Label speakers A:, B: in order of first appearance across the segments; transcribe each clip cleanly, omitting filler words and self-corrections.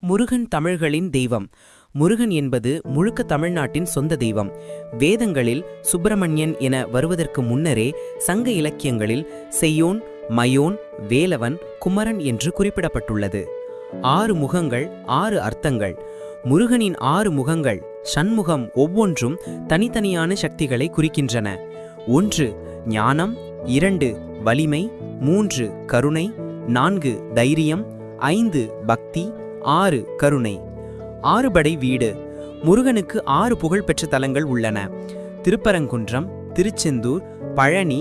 A: முருகன் தமிழர்களின் தெய்வம். முருகன் என்பது முழுக்க தமிழ்நாட்டின் சொந்த தெய்வம். வேதங்களில் சுப்பிரமணியன் என வருவதற்கு முன்னரே சங்க இலக்கியங்களில் செய்யோன், மயோன், வேலவன், குமரன் என்று குறிப்பிடப்பட்டுள்ளது. 6 முகங்கள், 6 அர்த்தங்கள். முருகனின் 6 முகங்கள் ஷண்முகம் ஒவ்வொன்றும் தனித்தனியான சக்திகளை குறிக்கின்றன. 1 ஞானம், 2 வலிமை, 3 கருணை, 4 தைரியம், 5 பக்தி, 6 கருணை. 6 படை வீடு. முருகனுக்கு 6 புகழ்பெற்ற தலங்கள் உள்ளன. திருப்பரங்குன்றம், திருச்செந்தூர், பழனி,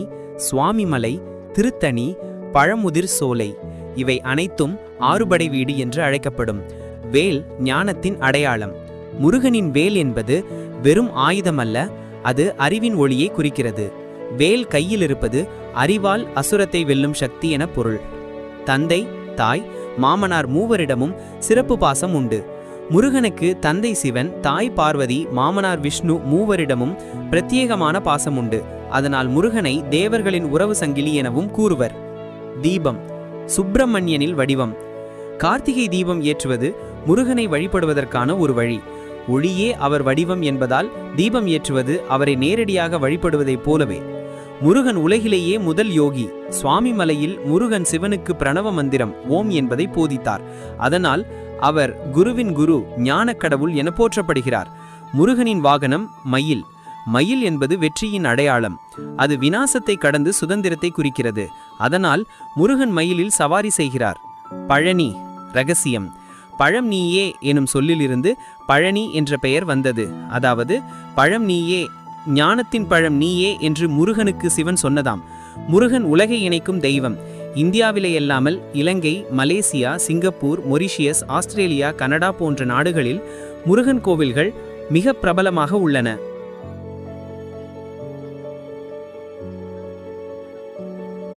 A: சுவாமிமலை, திருத்தணி, பழமுதிர் சோலை. இவை அனைத்தும் 6 படை வீடு என்று அழைக்கப்படும். வேல் ஞானத்தின் அடையாளம். முருகனின் வேல் என்பது வெறும் ஆயுதமல்ல, அது அறிவின் ஒளியை குறிக்கிறது. வேல் கையில் இருப்பது அறிவால் அசுரத்தை வெல்லும் சக்தி என பொருள். தந்தை, தாய், மாமனார் மூவரிடமும் சிறப்பு பாசம் உண்டு. முருகனுக்கு தந்தை சிவன், தாய் பார்வதி, மாமனார் விஷ்ணு மூவரிடமும் பிரத்யேகமான பாசம் உண்டு. அதனால் முருகனை தேவர்களின் உறவு சங்கிலி எனவும் கூறுவர். தீபம் சுப்பிரமணியனில் வடிவம். கார்த்திகை தீபம் ஏற்றுவது முருகனை வழிபடுவதற்கான ஒரு வழி. ஒளியே அவர் வடிவம் என்பதால் தீபம் ஏற்றுவது அவரை நேரடியாக வழிபடுவதைப் போலவே. முருகன் உலகிலேயே முதல் யோகி. சுவாமிமலையில் முருகன் சிவனுக்கு பிரணவ மந்திரம் ஓம் என்பதை போதித்தார். அதனால் அவர் குருவின் குரு, ஞானக் கடவுள் என போற்றப்படுகிறார். முருகனின் வாகனம் மயில். மயில் என்பது வெற்றியின் அடையாளம். அது விநாசத்தை கடந்து சுதந்திரத்தை குறிக்கிறது. அதனால் முருகன் மயிலில் சவாரி செய்கிறார். பழனி இரகசியம். பழம் நீயே எனும் சொல்லிலிருந்து பழனி என்ற பெயர் வந்தது. அதாவது பழம் நீயே, ஞானத்தின் பழம் நீயே என்று முருகனுக்கு சிவன் சொன்னதாம். முருகன் உலகை இணைக்கும் தெய்வம். இந்தியாவிலே அல்லாமல் Ilangai, Malaysia, Singapore, Mauritius, Australia, Canada போன்ற நாடுகளில் முருகன் கோவில்கள் மிக பிரபலமாக உள்ளன.